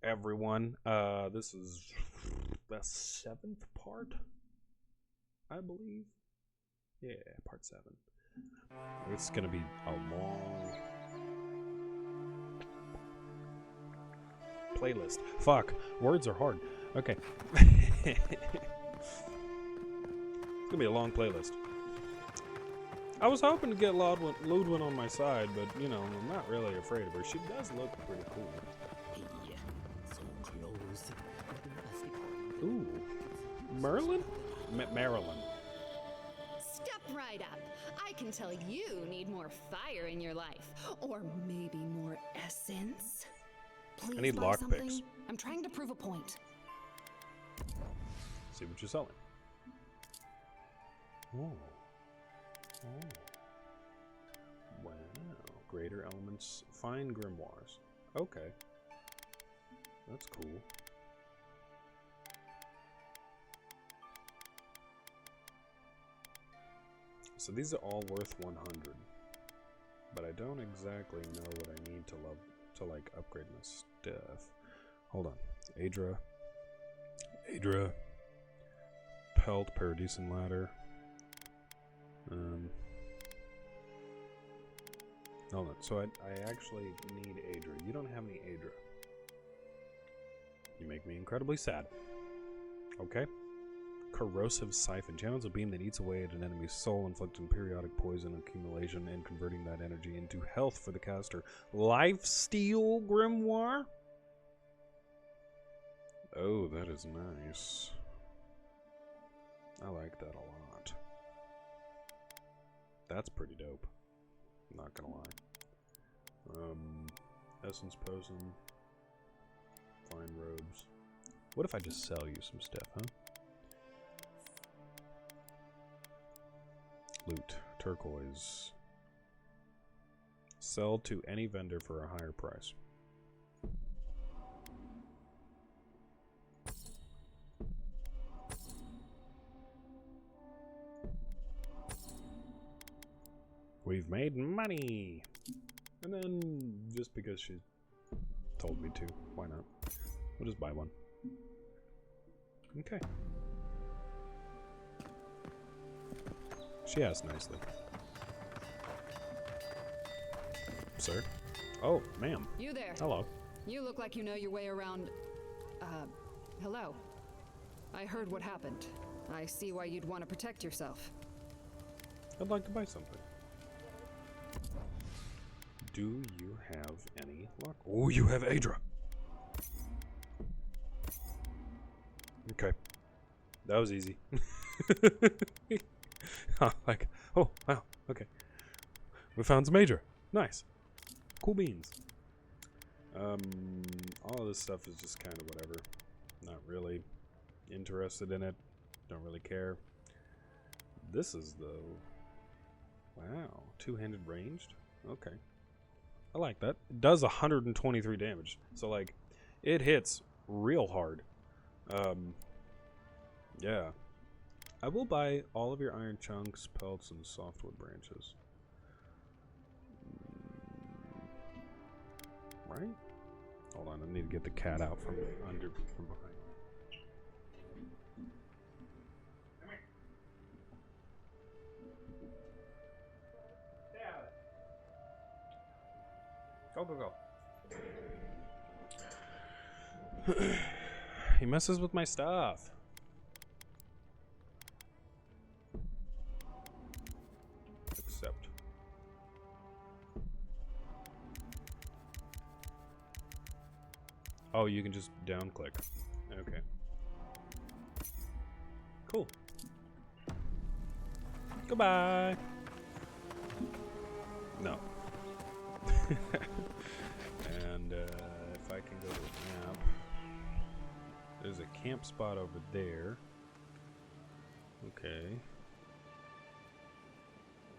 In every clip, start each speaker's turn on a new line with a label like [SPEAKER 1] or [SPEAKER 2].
[SPEAKER 1] everyone. This is the 7th part, I believe. Yeah, part 7. It's gonna be a long playlist. Fuck, words are hard. Okay. It's gonna be a long playlist. I was hoping to get Ludwin on my side, but, you know, I'm not really afraid of her. She does look pretty cool. Ooh. Merlin? Marilyn.
[SPEAKER 2] Step right up. I can tell you need more fire in your life. Or maybe more essence. Please
[SPEAKER 1] I need
[SPEAKER 2] buy
[SPEAKER 1] lockpicks.
[SPEAKER 2] something. I'm trying to prove a point.
[SPEAKER 1] See what you're selling. Oh. Wow. Greater elements. Fine grimoires. Okay. That's cool. So these are all worth 100. But I don't exactly know what I need to like upgrade my stuff. Hold on. Adra. Pelt, Paradisen Ladder. Hold on. So I actually need Adra. You don't have any Adra. You make me incredibly sad. Okay. Corrosive Siphon. Channels a beam that eats away at an enemy's soul, inflicting periodic poison accumulation and converting that energy into health for the caster. Lifesteal Grimoire? Oh, that is nice. I like that a lot. That's pretty dope. I'm not gonna lie. Essence Potion. Fine Robes. What if I just sell you some stuff, huh? Loot. Turquoise. Sell to any vendor for a higher price. We've made money! And then, just because she told me to, why not? We'll just buy one. Okay. She asked nicely. Sir? Oh, ma'am.
[SPEAKER 2] You there.
[SPEAKER 1] Hello.
[SPEAKER 2] You look like you know your way around... hello. I heard what happened. I see why you'd want to protect yourself.
[SPEAKER 1] I'd like to buy something. Do you have any luck? Oh, you have Adra. Okay. That was easy. Like, oh, wow, okay. We found some Adra. Nice. Cool beans. All of this stuff is just kind of whatever. Not really interested in it. Don't really care. This is though. Wow, two-handed ranged? Okay. I like that. It does 123 damage. So, like, it hits real hard. Yeah. I will buy all of your iron chunks, pelts, and softwood branches. Right? Hold on, I need to get the cat out from behind. Go. He messes with my stuff. Accept. Oh, you can just down click. Okay. Cool. Goodbye. No. And if I can go to the map, there's a camp spot over there. Okay.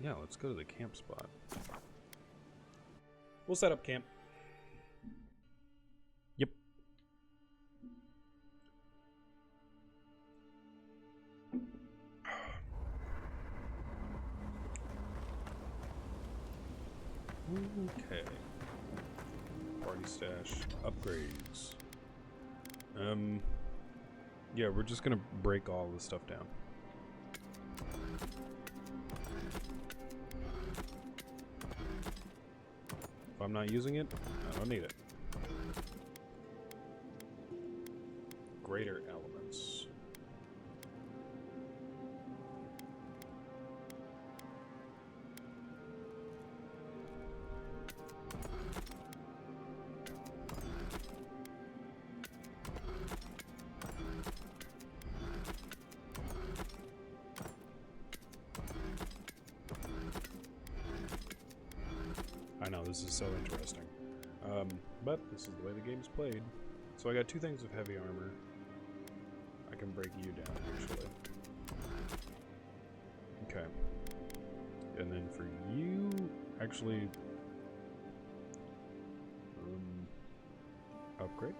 [SPEAKER 1] Yeah, let's go to the camp spot. We'll set up camp. Yep. Okay. Party stash upgrades. Yeah, we're just gonna break all this stuff down. If I'm not using it, I don't need it. Greater elements. I know, this is so interesting. But this is the way the game's played. So I got 2 things of heavy armor. I can break you down, actually. Okay. And then for you, actually... upgrade?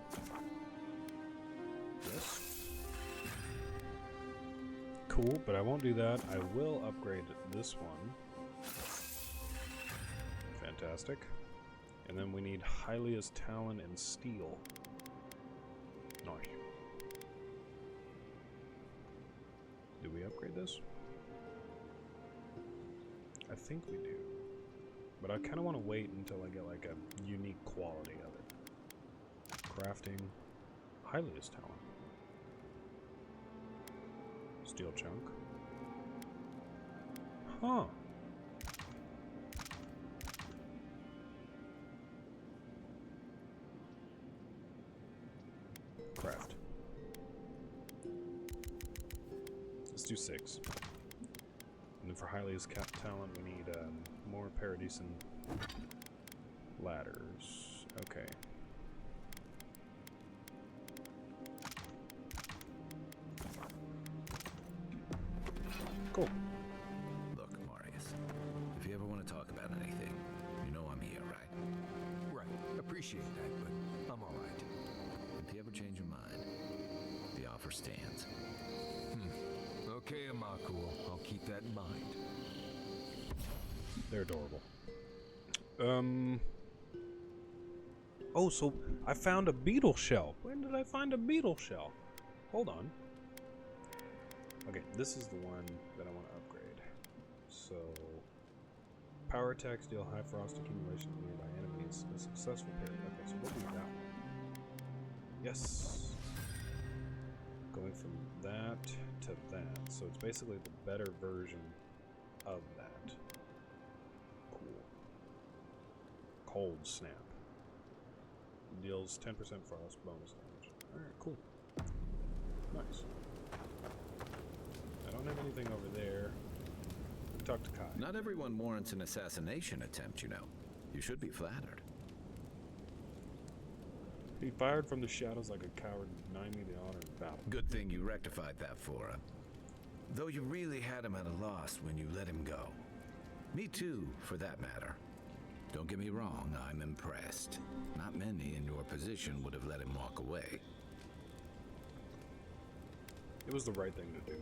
[SPEAKER 1] Yes. Cool, but I won't do that. I will upgrade this one. Fantastic. And then we need Hylia's Talon and Steel. Nice. Do we upgrade this? I think we do. But I kind of want to wait until I get like a unique quality of it. Crafting. Hylia's Talon. Steel chunk. Huh. Craft. Let's do 6. And then for Hylia's Talent, we need more Paradisen ladders. Okay. Cool.
[SPEAKER 3] Look, Marius, if you ever want to talk about anything, you know I'm here, right?
[SPEAKER 4] Right. Appreciate that, but I'm all right.
[SPEAKER 3] If you ever change your mind, the offer stands.
[SPEAKER 4] Okay, Amakuo. I'll keep that in mind.
[SPEAKER 1] They're adorable. Oh, so I found a beetle shell. When did I find a beetle shell? Hold on. Okay, this is the one that I want to upgrade. So, power attack, deal high frost accumulation to nearby enemies. A successful parry. Okay, so we'll do that one. Yes. Going from that to that. So it's basically the better version of that. Cool. Cold snap. Deals 10% frost bonus damage. Alright, cool. Nice. I don't have anything over there. We talked to Kai.
[SPEAKER 3] Not everyone warrants an assassination attempt, you know. You should be flattered.
[SPEAKER 1] He fired from the shadows like a coward, denying me the honor of battle.
[SPEAKER 3] Good thing you rectified that for him. Though you really had him at a loss when you let him go. Me too, for that matter. Don't get me wrong, I'm impressed. Not many in your position would have let him walk away.
[SPEAKER 1] It was the right thing to do.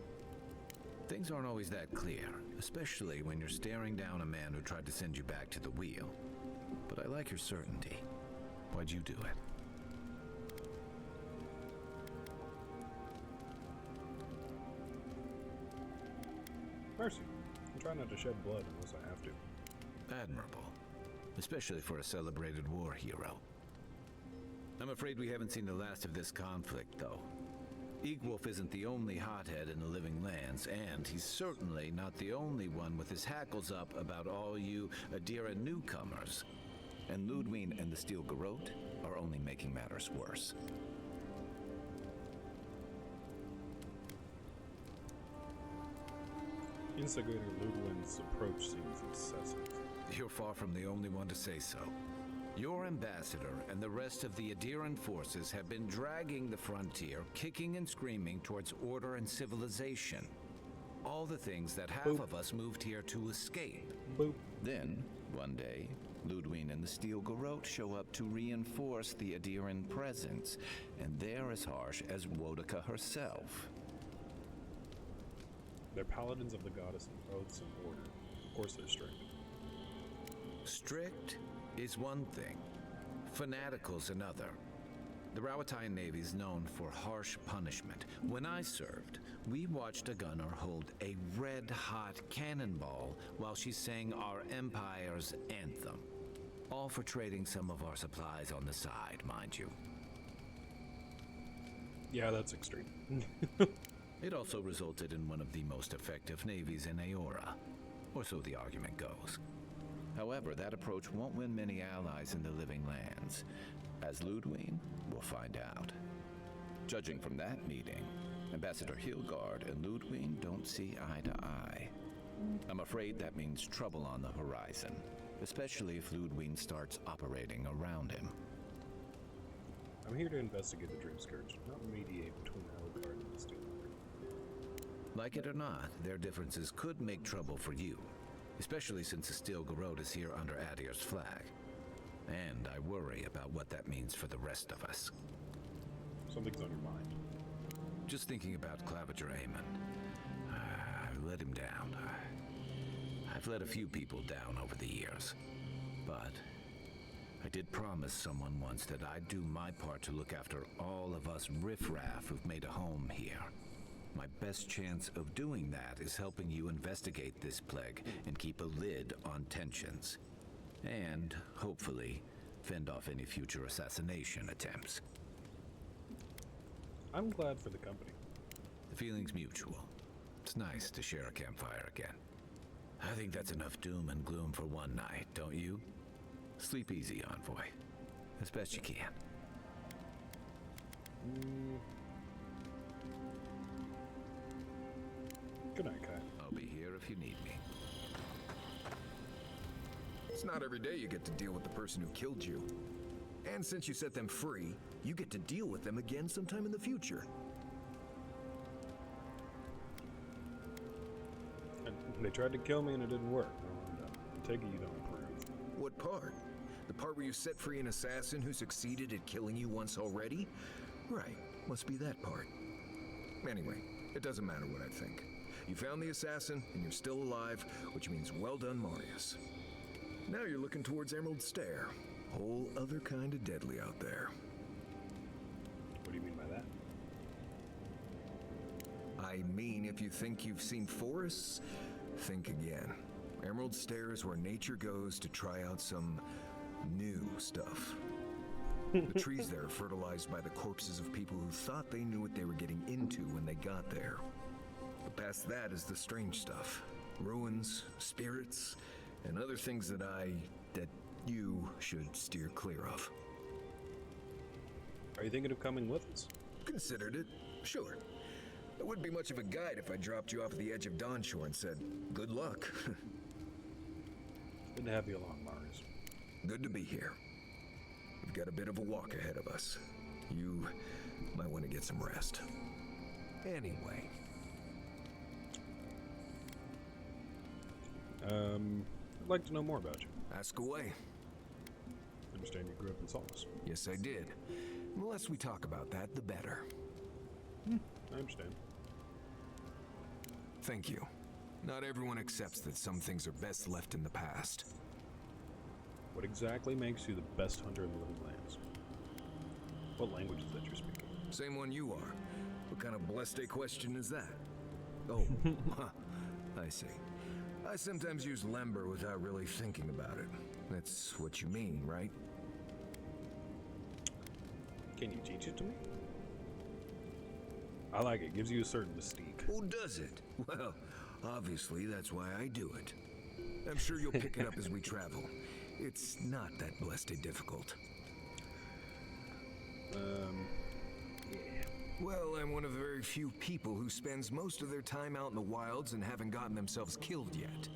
[SPEAKER 3] Things aren't always that clear, especially when you're staring down a man who tried to send you back to the wheel. But I like your certainty. Why'd you do it?
[SPEAKER 1] Mercy. I try not to shed blood unless I have to.
[SPEAKER 3] Admirable. Especially for a celebrated war hero. I'm afraid we haven't seen the last of this conflict, though. Eagwolf isn't the only hothead in the Living Lands, and he's certainly not the only one with his hackles up about all you Adira newcomers. And Ludwig and the Steel Garrote are only making matters worse.
[SPEAKER 1] Instigator Ludwig's approach seems excessive.
[SPEAKER 3] You're far from the only one to say so. Your ambassador and the rest of the Adiran forces have been dragging the frontier, kicking and screaming towards order and civilization. All the things that half
[SPEAKER 1] Boop.
[SPEAKER 3] of us moved here to escape.
[SPEAKER 1] Boop.
[SPEAKER 3] Then, one day, Ludwig and the Steel Garrote show up to reinforce the Adiran presence, and they're as harsh as Wodika herself.
[SPEAKER 1] They're paladins of the goddess of oaths and order. Of course they're strict.
[SPEAKER 3] Strict is one thing, fanatical's another. The Rawatine Navy is known for harsh punishment. When I served, we watched a gunner hold a red-hot cannonball while she sang our empire's anthem. All for trading some of our supplies on the side, mind you.
[SPEAKER 1] Yeah, that's extreme.
[SPEAKER 3] It also resulted in one of the most effective navies in Aora, or so the argument goes. However, that approach won't win many allies in the Living Lands. As Ludwig will find out. Judging from that meeting, Ambassador Hilgard and Ludwig don't see eye to eye. I'm afraid that means trouble on the horizon, especially if Ludwig starts operating around him.
[SPEAKER 1] I'm here to investigate the Dream Scourge, not mediate between Hilgard and the Steelhunter.
[SPEAKER 3] Like it or not, their differences could make trouble for you, especially since the Steel Garrote is here under Adir's flag. And I worry about what that means for the rest of us.
[SPEAKER 1] Something's on your mind.
[SPEAKER 3] Just thinking about Claviger Amon. I let him down. I've let a few people down over the years. But I did promise someone once that I'd do my part to look after all of us riffraff who've made a home here. My best chance of doing that is helping you investigate this plague and keep a lid on tensions. And, hopefully, fend off any future assassination attempts.
[SPEAKER 1] I'm glad for the company.
[SPEAKER 3] The feeling's mutual. It's nice to share a campfire again. I think that's enough doom and gloom for one night, don't you? Sleep easy, Envoy. As best you can.
[SPEAKER 1] Good night, Kai.
[SPEAKER 3] I'll be here if you need me.
[SPEAKER 5] It's not every day you get to deal with the person who killed you. And since you set them free, you get to deal with them again sometime in the future.
[SPEAKER 1] And they tried to kill me and it didn't work. I take it you don't approve.
[SPEAKER 5] What part? The part where you set free an assassin who succeeded at killing you once already? Right, must be that part. Anyway, it doesn't matter what I think. You found the assassin, and you're still alive, which means well done, Marius. Now you're looking towards Emerald Stair. Whole other kind of deadly out there.
[SPEAKER 1] What do you mean by that?
[SPEAKER 5] I mean, if you think you've seen forests, think again. Emerald Stair is where nature goes to try out some new stuff. The trees there are fertilized by the corpses of people who thought they knew what they were getting into when they got there. But past that is the strange stuff. Ruins, spirits, and other things that you should steer clear of.
[SPEAKER 1] Are you thinking of coming with us?
[SPEAKER 5] Considered it, sure. It wouldn't be much of a guide if I dropped you off at the edge of Dawnshore and said, good luck.
[SPEAKER 1] Good to have you along, Marius.
[SPEAKER 5] Good to be here. We've got a bit of a walk ahead of us. You might want to get some rest. Anyway.
[SPEAKER 1] I'd like to know more about you.
[SPEAKER 5] Ask away.
[SPEAKER 1] I understand you grew up in Solace.
[SPEAKER 5] Yes, I did. The less we talk about that, the better.
[SPEAKER 1] I understand.
[SPEAKER 5] Thank you. Not everyone accepts that some things are best left in the past.
[SPEAKER 1] What exactly makes you the best hunter in the Living Lands? What language is that you're speaking?
[SPEAKER 5] Same one you are. What kind of blessed a question is that? Oh, I see. I sometimes use Lember without really thinking about it. That's what you mean, right?
[SPEAKER 1] Can you teach it to me? I like it. Gives you a certain mystique.
[SPEAKER 5] Oh, does it? Well, obviously that's why I do it. I'm sure you'll pick it up as we travel. It's not that blessed difficult. Well, I'm one of the very few people who spends most of their time out in the wilds and haven't gotten themselves killed yet.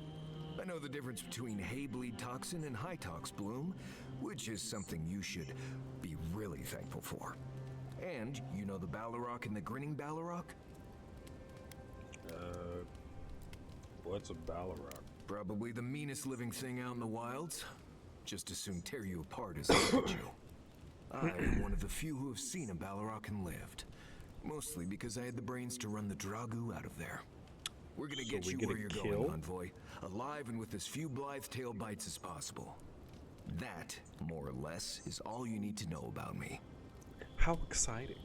[SPEAKER 5] I know the difference between hay-bleed toxin and high-tox bloom, which is something you should be really thankful for. And you know the Balrog and the Grinning Balrog?
[SPEAKER 1] What's a Balrog?
[SPEAKER 5] Probably the meanest living thing out in the wilds. Just as soon tear you apart as I would you. I am one of the few who have seen a Balrog and lived. Mostly because I had the brains to run the Dragu out of there. We're gonna get you where you're going, Envoy. Alive and with as few blithe-tailed bites as possible. That, more or less, is all you need to know about me.
[SPEAKER 1] How exciting.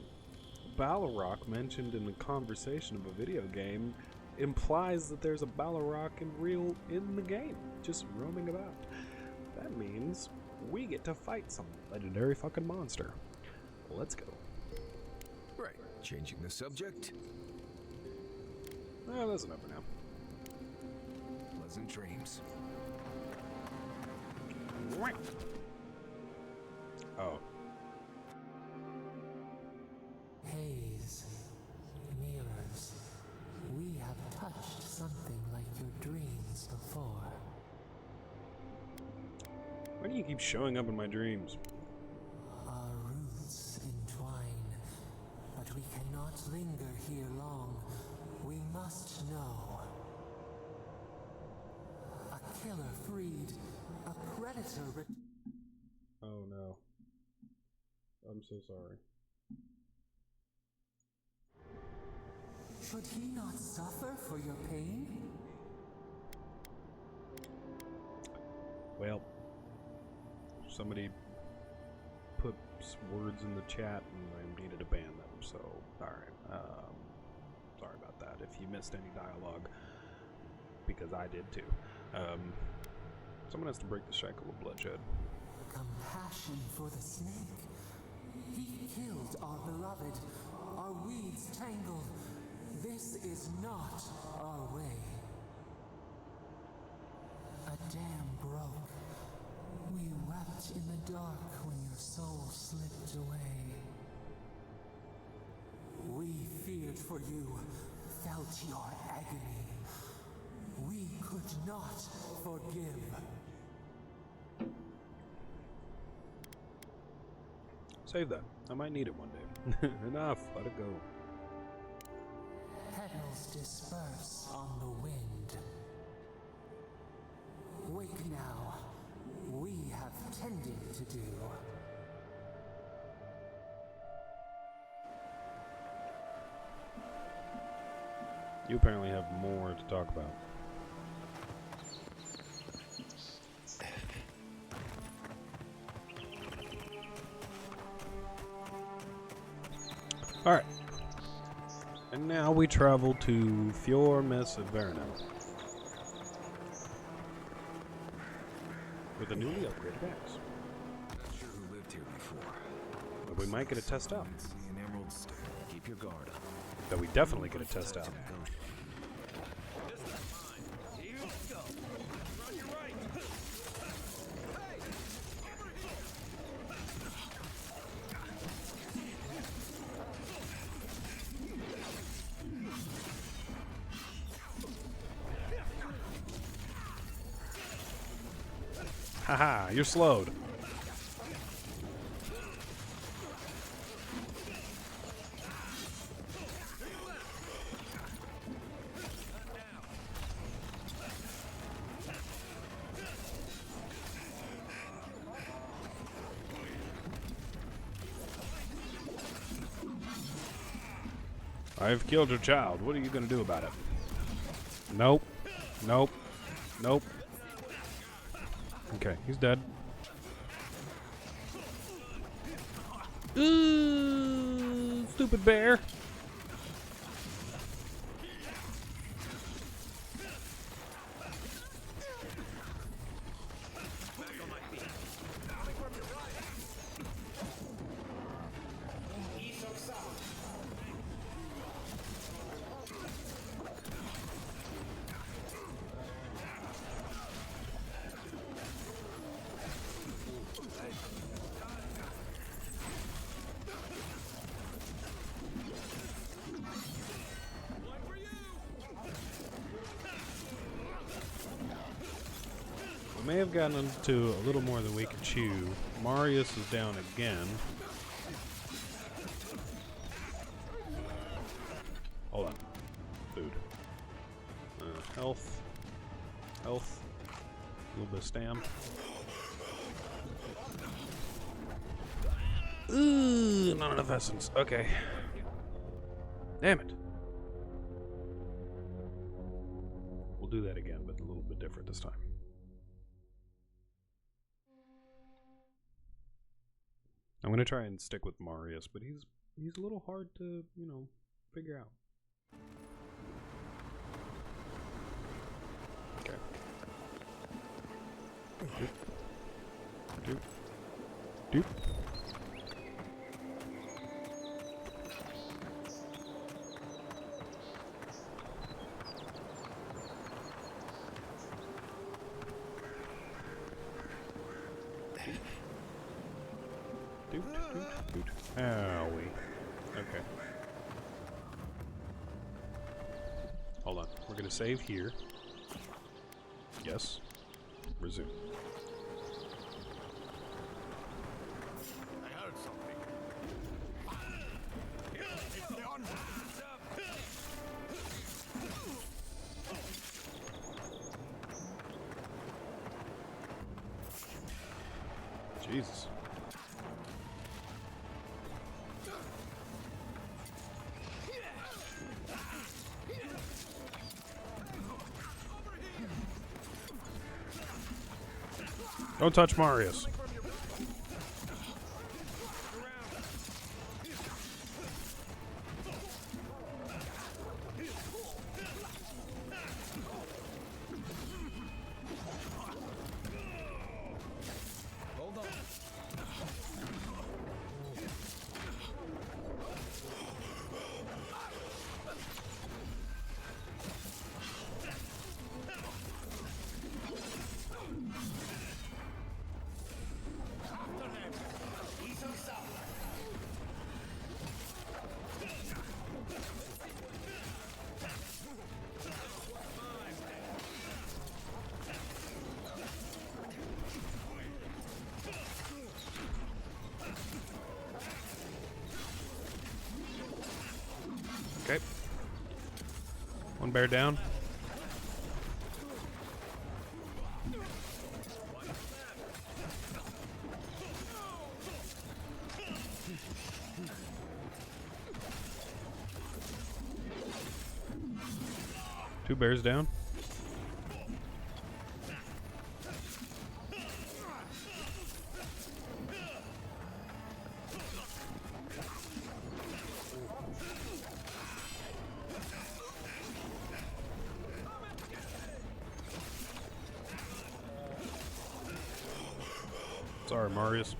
[SPEAKER 1] Balrog mentioned in the conversation of a video game implies that there's a Balrog in the game, just roaming about. That means we get to fight some legendary fucking monster. Let's go.
[SPEAKER 5] Right. Changing the subject.
[SPEAKER 1] Oh, that's enough for now.
[SPEAKER 5] Pleasant dreams.
[SPEAKER 1] Oh.
[SPEAKER 6] Haze, mirrors, we have touched something like your dreams before.
[SPEAKER 1] Why do you keep showing up in my dreams?
[SPEAKER 6] Our roots entwine, but we cannot linger here long. We must know. A killer freed, a predator
[SPEAKER 1] Oh no. I'm so sorry.
[SPEAKER 6] Should he not suffer for your pain?
[SPEAKER 1] Well, somebody put words in the chat and I needed to ban them, so alright. Sorry about that if you missed any dialogue, because I did too. Someone has to break the cycle of bloodshed.
[SPEAKER 6] Compassion for the snake. He killed our beloved, our weeds tangled. This is not our way. A dam broke. We wept in the dark when your soul slipped away. We feared for you, felt your agony. We could not forgive.
[SPEAKER 1] Save that. I might need it one day. Enough. Let it go.
[SPEAKER 6] Petals disperse on the wind. Wake now. We have tending to do.
[SPEAKER 1] You apparently have more to talk about. Alright. And now we travel to Fjormes of Verno. With a newly upgraded axe.
[SPEAKER 5] Not sure who lived here before.
[SPEAKER 1] But we might get a test out.
[SPEAKER 5] See an emerald stair.
[SPEAKER 3] Keep your guard up.
[SPEAKER 1] That we definitely get a test out. Haha, you're slowed. I've killed your child. What are you going to do about it? Nope. Nope. Nope. Okay, he's dead. Ooh, stupid bear. May have gotten into a little more than we could chew. Marius is down again. Hold on. Food. Health. Health. A little bit of stam. Ooh, not enough essence. Okay. Damn it. We'll do that again, but a little bit different this time. I'm gonna try and stick with Marius, but he's a little hard to, you know, figure out. Okay. Doop. Doop. Doop. Doot, doot, doot. Owie. Okay. Hold on. We're gonna save here. Yes. Resume.
[SPEAKER 4] I heard something. It's the on.
[SPEAKER 1] Jesus. Don't touch Marius.
[SPEAKER 3] Hold on.
[SPEAKER 1] Okay. One bear down. Two bears down. Sorry, Marius.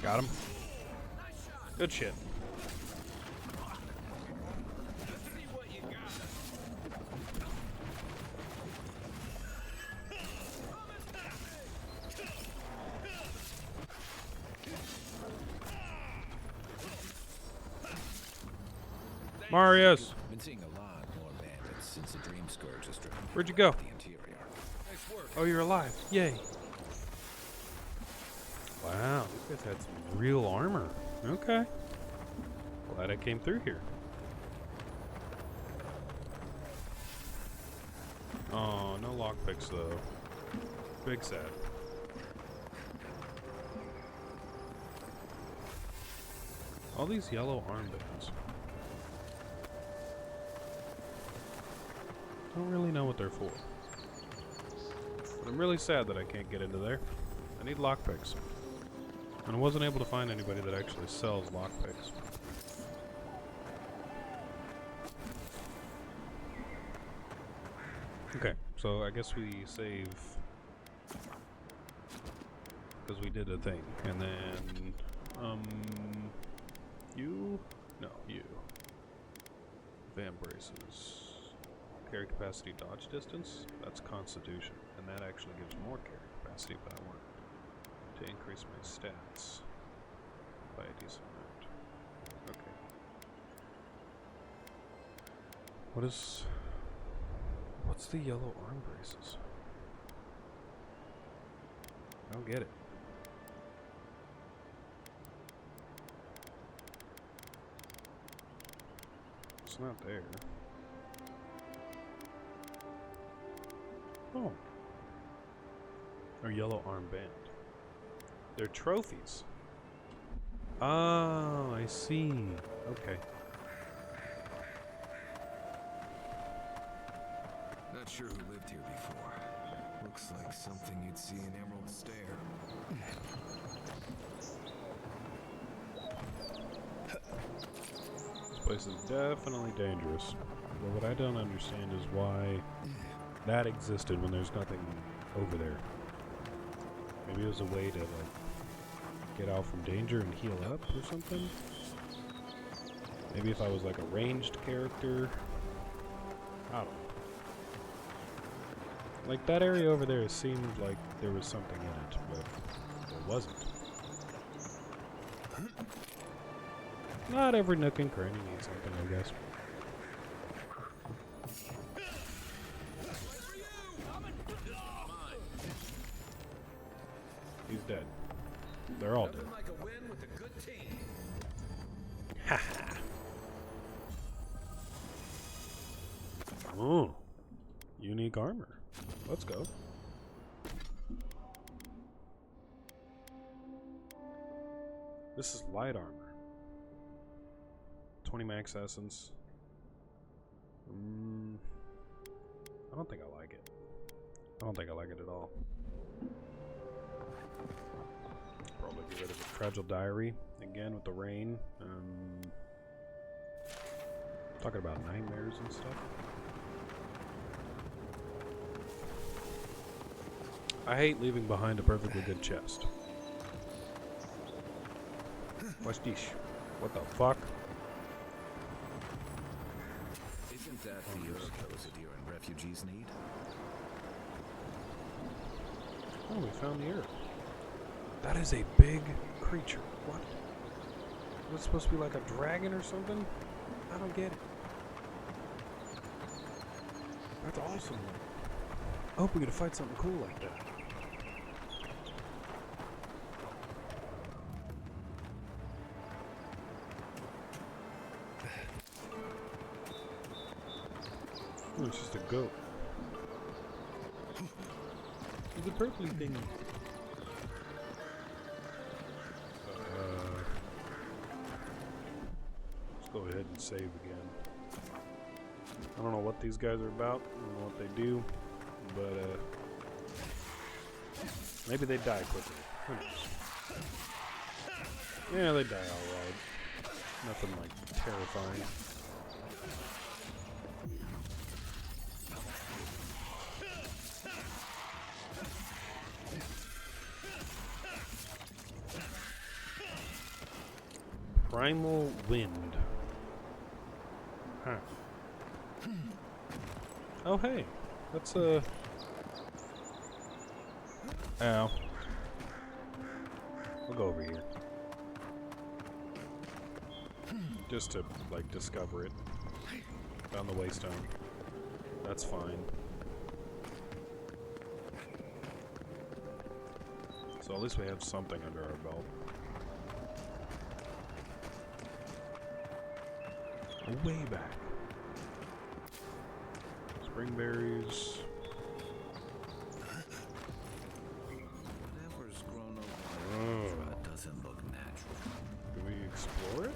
[SPEAKER 1] Got him. Good shit. Marius,
[SPEAKER 3] Been seeing a lot more bandits since the Dream Scourge has driven
[SPEAKER 1] where'd you go?
[SPEAKER 3] the interior. Nice work.
[SPEAKER 1] Oh, you're alive. Yay. Wow, these guys had some real armor. Okay. Glad I came through here. Oh, no lockpicks though. Big sad. All these yellow armbands. Don't really know what they're for. But I'm really sad that I can't get into there. I need lockpicks. And I wasn't able to find anybody that actually sells lockpicks. Okay, so I guess we save because we did a thing, and then you van braces, carry capacity, dodge distance. That's Constitution, and that actually gives more carry capacity, but I want to increase my stats by a decent amount. Okay. What's the yellow arm braces? I don't get it. It's not there. Oh. Or yellow armband. They're trophies. Oh, I see. Okay.
[SPEAKER 5] Not sure who lived here before. Looks like something you'd see in Emerald Stair.
[SPEAKER 1] This place is definitely dangerous. But what I don't understand is why that existed when there's nothing over there. Maybe it was a way to, like, get out from danger and heal up or something? Maybe if I was, like, a ranged character? I don't know. Like, that area over there seemed like there was something in it, but there wasn't. Not every nook and cranny needs something, I guess. He's dead. They're all dead.
[SPEAKER 3] Like a win with a good team.
[SPEAKER 1] Haha. Oh. Unique armor. Let's go. This is light armor. 20 max essence. I don't think I like it. I don't think I like it at all. Probably get rid of the Fragile Diary again with the rain. Talking about nightmares and stuff. I hate leaving behind a perfectly good chest. What's this? What the fuck?
[SPEAKER 3] Isn't that the herb those Adira and refugees need?
[SPEAKER 1] Oh, we found the herb. That is a big creature. What? Is it supposed to be like a dragon or something? I don't get it. That's awesome. I hope we get to fight something cool like that. Oh, it's just a goat. It's a purpley thing. Let's go ahead and save again. I don't know what these guys are about. I don't know what they do. But, maybe they die quickly. Who knows? Yeah, they die alright. Nothing, like, terrifying. Primal Wind. Huh. Oh, hey. That's, Ow. We'll go over here. Just to, like, discover it. Found the waystone. That's fine. So at least we have something under our belt. Way back. Spring berries.
[SPEAKER 3] Whatever's grown over doesn't look natural.
[SPEAKER 1] Do we explore it?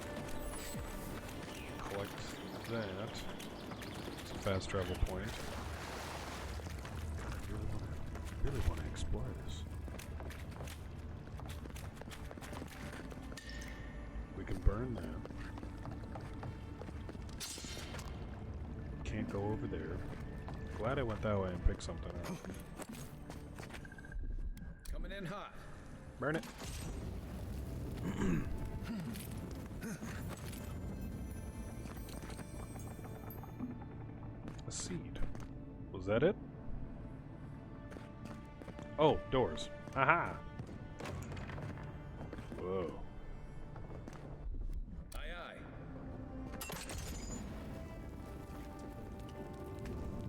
[SPEAKER 1] Collect that. It's a fast travel point. I really want to explore this. We can burn that. Can't go over there. Glad I went that way and picked something up.
[SPEAKER 3] Coming in hot.
[SPEAKER 1] Burn it. A seed. Was that it? Oh, doors. Aha! Whoa.
[SPEAKER 3] Aye, aye.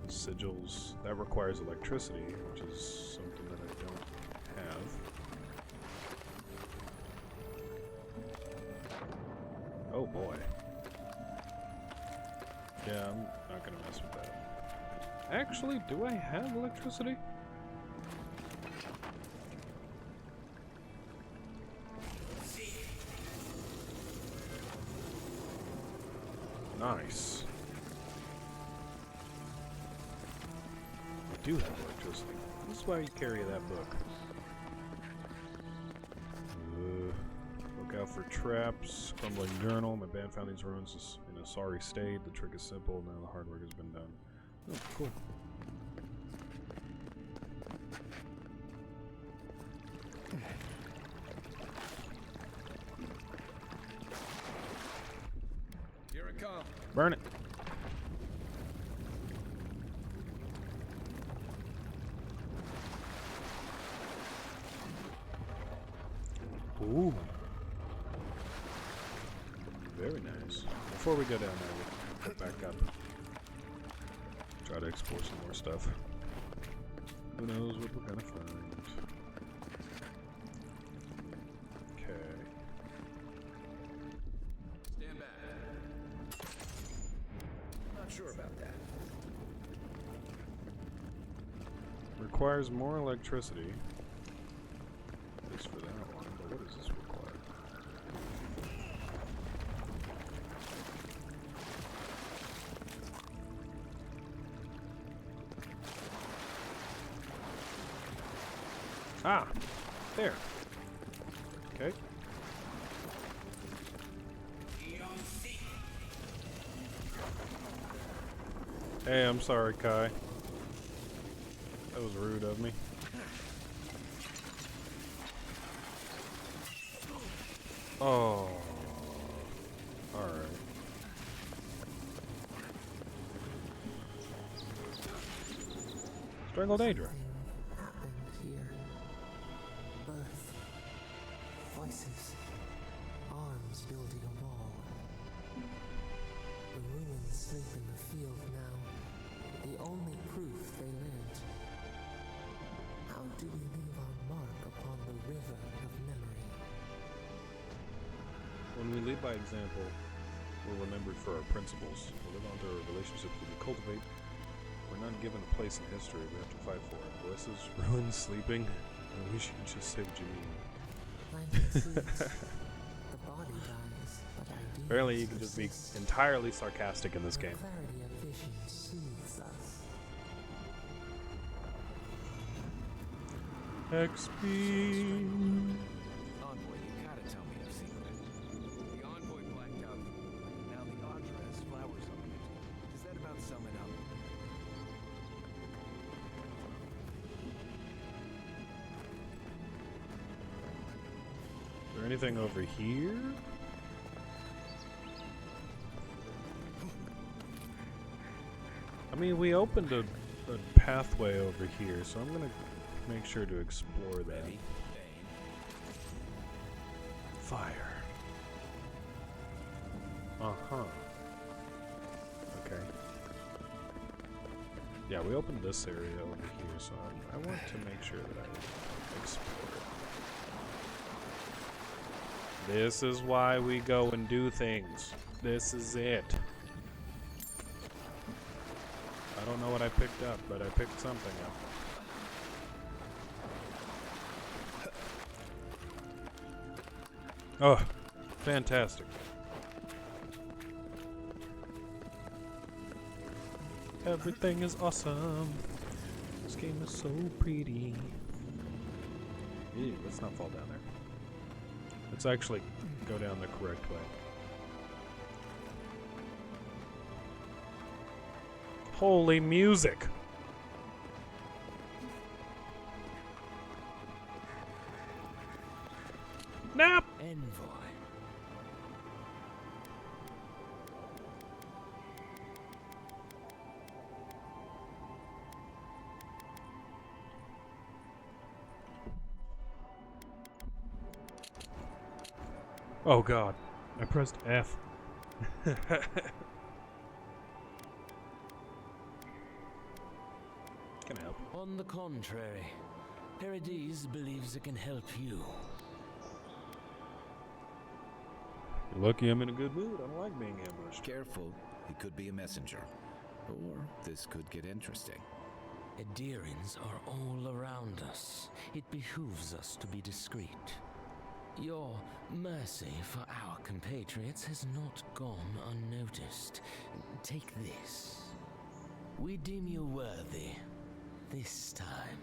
[SPEAKER 1] Sigils. That requires electricity, which is something that I don't have. Oh boy. Yeah, I'm not gonna mess with that. Actually, do I have electricity? Nice. I do have electricity. This is why you carry that book. Look out for traps. Crumbling journal. My band found these ruins in a sorry state. The trick is simple. Now the hard work has been done. Oh, cool.
[SPEAKER 3] Here it comes.
[SPEAKER 1] Burn it. Ooh. Very nice. Before we go down there, we'll get back up. Try to explore some more stuff. Who knows what we're gonna find. Okay.
[SPEAKER 3] Stand back. Not sure about that.
[SPEAKER 1] Requires more electricity. At least for that one, but what does this require? Ah! There. Okay. Hey, I'm sorry, Kai. That was rude of me. Oh. Alright. Strangled Adra.
[SPEAKER 6] Happened here. Birth. Voices. Arms building a wall. The ruins sleep in the field now. The only proof they lived. How do we leave our mark upon the river of memory?
[SPEAKER 1] When we lead by example, we're remembered for our principles. We'll live on to our relationships that we cultivate. We're not given a place in history. We have to fight for it. Voices, ruins, sleeping. I wish you just say what you mean.
[SPEAKER 6] Planet sleeps. The body dies, but ideas
[SPEAKER 1] Apparently you can just be
[SPEAKER 6] persist.
[SPEAKER 1] entirely sarcastic in this
[SPEAKER 6] The
[SPEAKER 1] game.
[SPEAKER 6] clarity of vision soothes us.
[SPEAKER 1] XP.
[SPEAKER 3] Envoy, you gotta tell me you've seen it. The envoy blacked out. Now the Audra has flowers on it. Does that about sum it up?
[SPEAKER 1] Is there anything over here? I mean, we opened a pathway over here, so I'm gonna make sure to explore that.
[SPEAKER 3] Ready?
[SPEAKER 1] Fire. Uh-huh. Okay. Yeah, we opened this area over here, so I want to make sure that I explore it. This is why we go and do things. This is it. I don't know what I picked up, but I picked something up. Oh, fantastic. Everything is awesome. This game is so pretty. Ew, let's not fall down there. Let's actually go down the correct way. Holy music! Nap!
[SPEAKER 6] Envoy.
[SPEAKER 1] Oh god, I pressed F. Can I help?
[SPEAKER 7] On the contrary, Paradise believes it can help you.
[SPEAKER 1] You're lucky I'm in a good mood. I don't like being ambushed.
[SPEAKER 3] Careful, he could be a messenger. Or this could get interesting.
[SPEAKER 7] Edirans are all around us. It behooves us to be discreet. Your mercy for our compatriots has not gone unnoticed. Take this. We deem you worthy. This time,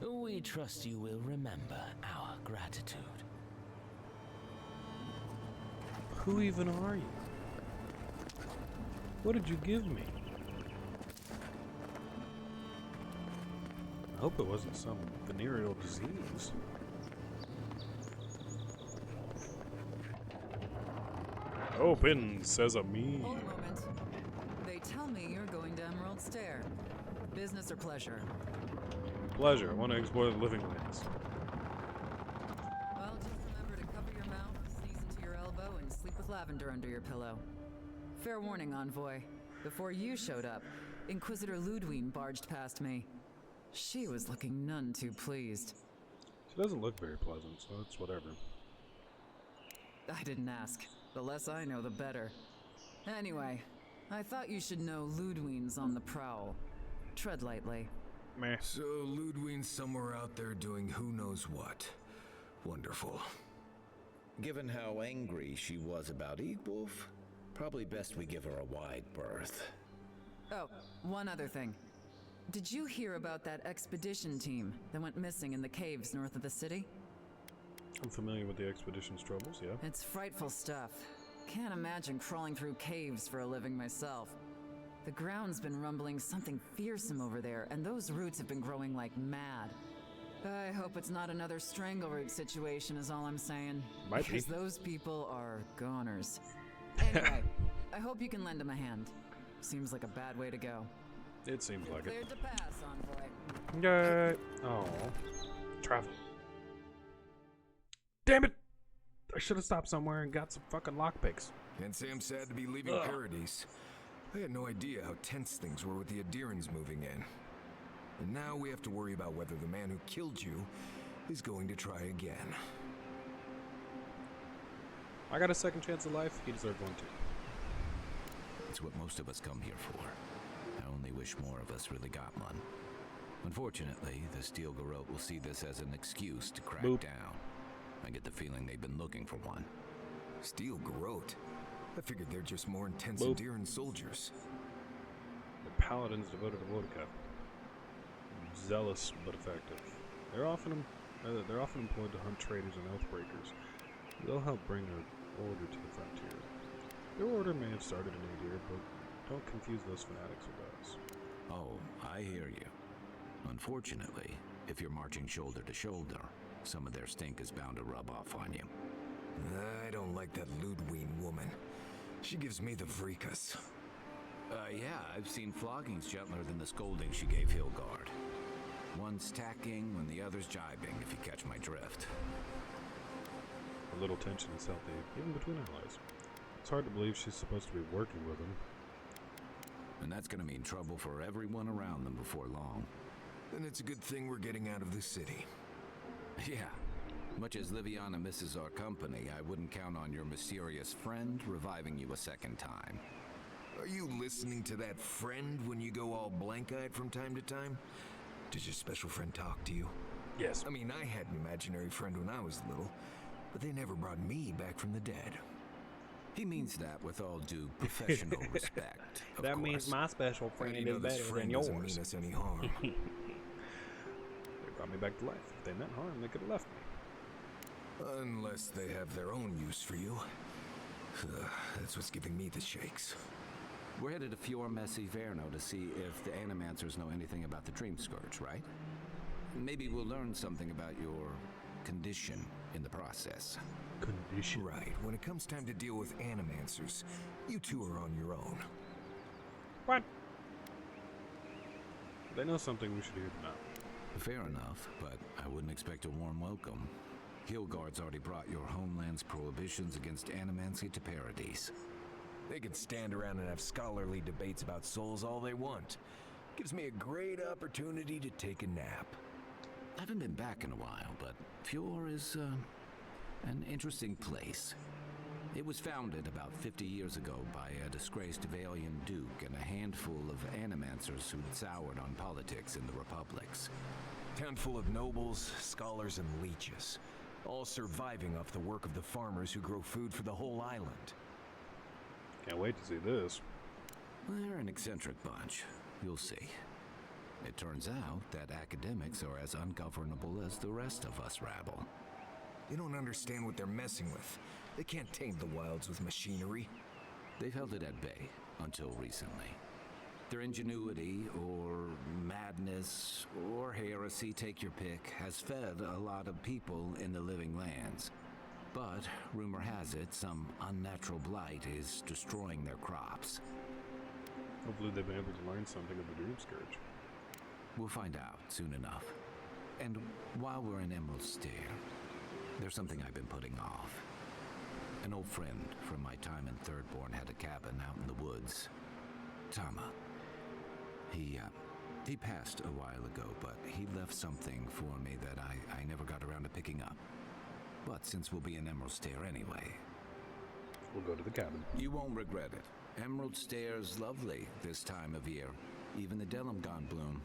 [SPEAKER 7] we trust you will remember our gratitude.
[SPEAKER 1] Who even are you? What did you give me? I hope it wasn't some venereal disease. Open sesame.
[SPEAKER 8] Hold a moment. They tell me you're going to Emerald Stair. Business or pleasure?
[SPEAKER 1] Pleasure. I want to explore the living lands.
[SPEAKER 8] Well, just remember to cover your mouth, sneeze into your elbow, and sleep with lavender under your pillow. Fair warning, Envoy. Before you showed up, Inquisitor Ludwine barged past me. She was looking none too pleased.
[SPEAKER 1] She doesn't look very pleasant, so it's whatever.
[SPEAKER 8] I didn't ask. The less I know, the better. Anyway, I thought you should know Ludwine's on the prowl. Tread lightly.
[SPEAKER 1] Meh.
[SPEAKER 5] So Ludwine's somewhere out there doing who knows what. Wonderful.
[SPEAKER 3] Given how angry she was about Eagwolf, probably best we give her a wide berth.
[SPEAKER 8] Oh, one other thing. Did you hear about that expedition team that went missing in the caves north of the city?
[SPEAKER 1] I'm familiar with the expedition's troubles, yeah.
[SPEAKER 8] It's frightful stuff. Can't imagine crawling through caves for a living myself. The ground's been rumbling something fearsome over there, and those roots have been growing like mad. I hope it's not another strangleroot situation is all I'm saying.
[SPEAKER 1] Might be.
[SPEAKER 8] Because those people are goners. Anyway, I hope you can lend them a hand. Seems like a bad way to go.
[SPEAKER 1] It seems like it.
[SPEAKER 8] Cleared to pass, Envoy.
[SPEAKER 1] Yay! Oh, travel. Damn it! I should have stopped somewhere and got some fucking lockpicks.
[SPEAKER 5] Can't say I'm sad to be leaving Paradise. I had no idea how tense things were with the Adirans moving in. And now we have to worry about whether the man who killed you is going to try again.
[SPEAKER 1] I got a second chance at life. He deserved one too.
[SPEAKER 3] It's what most of us come here for. I only wish more of us really got one. Unfortunately, the Steel Garrote will see this as an excuse to crack down. I get the feeling they've been looking for one.
[SPEAKER 5] Steel Garrote? I figured they're just more intense Adiran soldiers.
[SPEAKER 1] The paladins devoted to Vodka. Zealous but effective. They're often employed to hunt traitors and oathbreakers. They'll help bring order to the frontier. Their order may have started in Adir, but don't confuse those fanatics with us.
[SPEAKER 3] Oh, I hear you. Unfortunately, if you're marching shoulder to shoulder, some of their stink is bound to rub off on you.
[SPEAKER 5] I don't like that Ludwine woman. She gives me the vreekas.
[SPEAKER 3] Yeah, I've seen floggings gentler than the scolding she gave Hilgard. One's tacking when the other's jibing, if you catch my drift.
[SPEAKER 1] A little tension is healthy, even between allies. It's hard to believe she's supposed to be working with them.
[SPEAKER 3] And that's gonna mean trouble for everyone around them before long.
[SPEAKER 5] Then it's a good thing we're getting out of this city.
[SPEAKER 3] Yeah. Much as Liviana misses our company, I wouldn't count on your mysterious friend reviving you a second time.
[SPEAKER 5] Are you listening to that friend when you go all blank-eyed from time to time? Does your special friend talk to you?
[SPEAKER 1] Yes.
[SPEAKER 5] I mean, I had an imaginary friend when I was little, but they never brought me back from the dead.
[SPEAKER 3] He means that with all due professional respect, of
[SPEAKER 1] That
[SPEAKER 3] course.
[SPEAKER 1] means my special friend
[SPEAKER 5] You know
[SPEAKER 1] is
[SPEAKER 5] this
[SPEAKER 1] better
[SPEAKER 5] friend
[SPEAKER 1] than
[SPEAKER 5] doesn't
[SPEAKER 1] yours.
[SPEAKER 5] mean us any harm.
[SPEAKER 1] They brought me back to life. If they meant harm, they could have left me.
[SPEAKER 5] Unless they have their own use for you. That's what's giving me the shakes.
[SPEAKER 3] We're headed to Fior Messi Verno to see if the Animancers know anything about the Dream Scourge, right? Maybe we'll learn something about your condition in the process.
[SPEAKER 1] Condition.
[SPEAKER 5] Right, when it comes time to deal with Animancers, you two are on your own.
[SPEAKER 1] What? They know something we should hear about.
[SPEAKER 3] Fair enough, but I wouldn't expect a warm welcome. Hilgard's already brought your homeland's prohibitions against animancy to Paradise.
[SPEAKER 5] They can stand around and have scholarly debates about souls all they want. Gives me a great opportunity to take a nap.
[SPEAKER 3] I haven't been back in a while, but Fior is an interesting place. It was founded about 50 years ago by a disgraced Avalian duke and a handful of animancers who'd soured on politics in the republics.
[SPEAKER 5] Town full of nobles, scholars, and leeches. all surviving off the work of the farmers who grow food for the whole island.
[SPEAKER 1] Can't wait to see this.
[SPEAKER 3] They're an eccentric bunch. You'll see. It turns out that academics are as ungovernable as the rest of us rabble.
[SPEAKER 5] You don't understand what they're messing with. They can't tame the wilds with machinery.
[SPEAKER 3] They've held it at bay until recently. Their ingenuity, or madness, or heresy, take your pick, has fed a lot of people in the living lands. But, rumor has it, some unnatural blight is destroying their crops.
[SPEAKER 1] Hopefully they've been able to learn something of the Dream Scourge.
[SPEAKER 3] We'll find out soon enough. And while we're in Emerald Stair, there's something I've been putting off. An old friend from my time in Thirdborn had a cabin out in the woods. Tama. He passed a while ago, but he left something for me that I never got around to picking up. But since we'll be in Emerald Stair anyway...
[SPEAKER 1] We'll go to the cabin.
[SPEAKER 3] You won't regret it. Emerald Stair's lovely this time of year. Even the Delimgon bloom.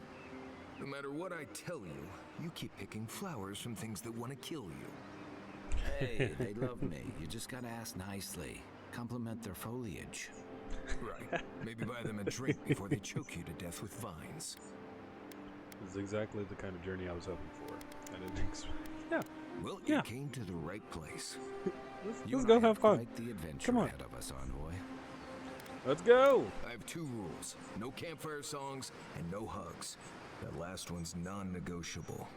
[SPEAKER 5] No matter what I tell you, you keep picking flowers from things that want to kill you.
[SPEAKER 3] Hey, they love me. You just gotta ask nicely. Compliment their foliage.
[SPEAKER 5] Right. Maybe buy them a drink before they choke you to death with vines.
[SPEAKER 1] This is exactly the kind of journey I was hoping for. I didn't expect. Yeah.
[SPEAKER 5] Well, you came to the right place.
[SPEAKER 1] Let's go have fun.
[SPEAKER 3] Quite the adventure
[SPEAKER 1] Come on.
[SPEAKER 3] ahead of us, Envoy.
[SPEAKER 1] Let's go.
[SPEAKER 5] I have 2 rules. No campfire songs and no hugs. That last one's non-negotiable.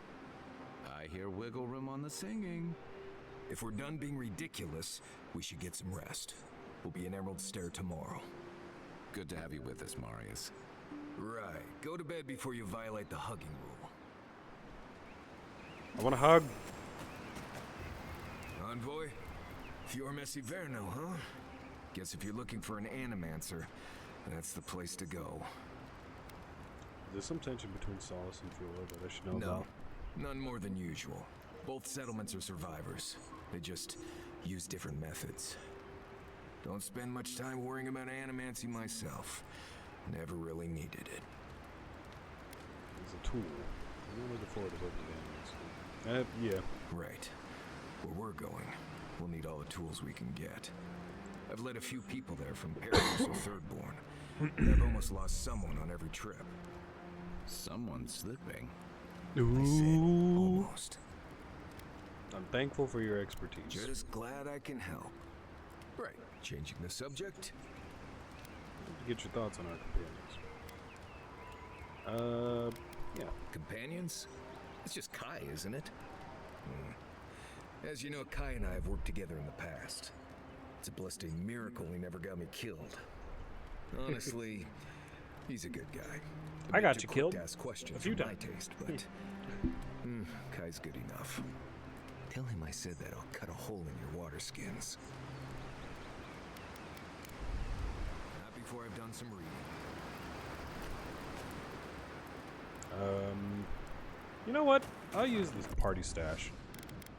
[SPEAKER 3] I hear wiggle room on the singing.
[SPEAKER 5] If we're done being ridiculous, we should get some rest. We'll be in Emerald Stair tomorrow.
[SPEAKER 3] Good to have you with us, Marius.
[SPEAKER 5] Right. Go to bed before you violate the hugging rule.
[SPEAKER 1] I want a hug.
[SPEAKER 5] Envoy? Fior Messiverno, huh? Guess if you're looking for an animancer, that's the place to go.
[SPEAKER 1] Is there some tension between Solace and Fiora that I should know
[SPEAKER 5] No,
[SPEAKER 1] about?
[SPEAKER 5] none more than usual. Both settlements are survivors. They just use different methods. Don't spend much time worrying about animancy myself. Never really needed it.
[SPEAKER 1] It's a tool. I'm really looking forward to working with animals. Yeah.
[SPEAKER 5] Right. Where we're going, we'll need all the tools we can get. I've led a few people there from Paradise or Thirdborn. And I've almost lost someone on every trip.
[SPEAKER 3] Someone's slipping.
[SPEAKER 5] I said almost.
[SPEAKER 1] I'm thankful for your expertise.
[SPEAKER 5] Just glad I can help. Right. Changing the subject.
[SPEAKER 1] Get your thoughts on our companions. Yeah.
[SPEAKER 5] Companions? It's just Kai, isn't it? As you know, Kai and I have worked together in the past. It's a blessed miracle he never got me killed. Honestly, he's a good guy.
[SPEAKER 1] I got you killed
[SPEAKER 5] To ask questions
[SPEAKER 1] a few
[SPEAKER 5] for my
[SPEAKER 1] times.
[SPEAKER 5] taste, but Kai's good enough. Tell him I said that I'll cut a hole in your water skins. Not before I've done some reading.
[SPEAKER 1] You know what? I'll use this party stash.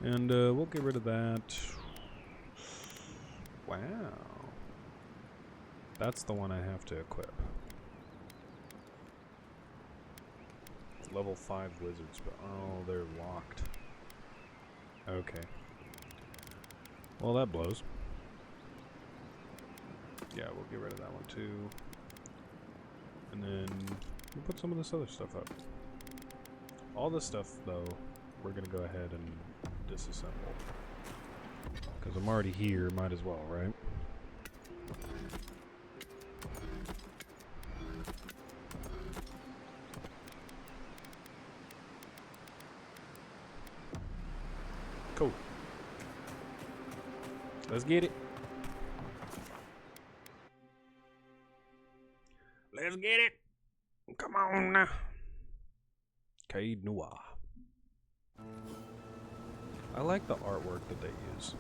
[SPEAKER 1] And we'll get rid of that. Wow. That's the one I have to equip. Level 5 wizards, but oh, they're locked. Okay. Well, that blows. Yeah, we'll get rid of that one too. And then we'll put some of this other stuff up. All this stuff, though, we're going to go ahead and disassemble. Because I'm already here, might as well, right? Cool. Let's get it. Let's get it. Come on now. Cade Noir. I like the artwork that they use.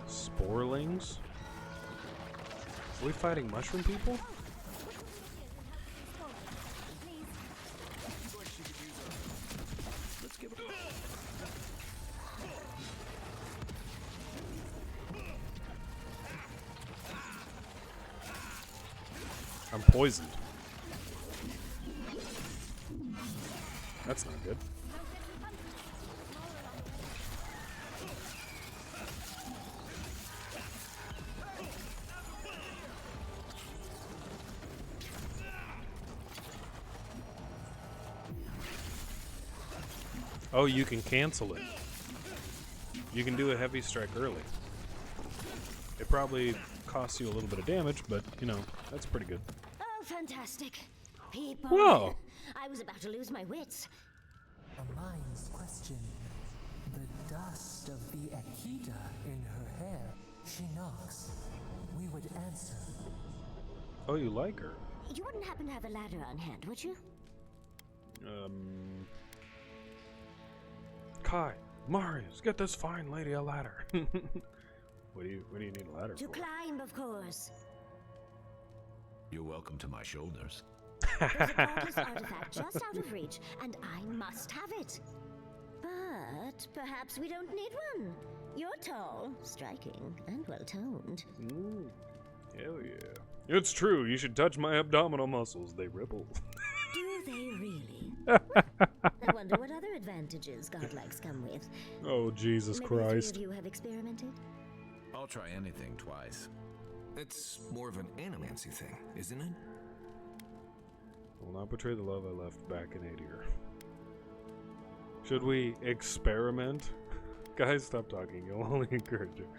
[SPEAKER 1] Sporelings? Are we fighting mushroom people? I'm poisoned. That's not good. Oh, you can cancel it. You can do a heavy strike early. It probably costs you a little bit of damage, but, you know, that's pretty good.
[SPEAKER 9] Oh, fantastic. People.
[SPEAKER 1] Whoa!
[SPEAKER 9] I was about to lose my wits.
[SPEAKER 6] A mind's question. The dust of the Akita in her hair. She knocks. We would answer.
[SPEAKER 1] Oh, you like her?
[SPEAKER 9] You wouldn't happen to have a ladder on hand, would you?
[SPEAKER 1] Kai, Marius, get this fine lady a ladder. What do you need a ladder
[SPEAKER 9] To
[SPEAKER 1] for?
[SPEAKER 9] climb, of course.
[SPEAKER 3] You're welcome to my shoulders.
[SPEAKER 9] There's a godless artifact just out of reach, and I must have it. But perhaps we don't need one. You're tall, striking, and well-toned.
[SPEAKER 1] Ooh, hell yeah. It's true, you should touch my abdominal muscles. They ripple.
[SPEAKER 9] Do they really? I wonder what other advantages godlikes come with.
[SPEAKER 1] Oh, Jesus
[SPEAKER 9] Maybe
[SPEAKER 1] Christ.
[SPEAKER 9] the three of you have experimented?
[SPEAKER 3] I'll try anything twice.
[SPEAKER 5] It's more of an animancy thing, isn't it?
[SPEAKER 1] Will not betray the love I left back in Adir. Should we experiment? Guys, stop talking. You'll only encourage it.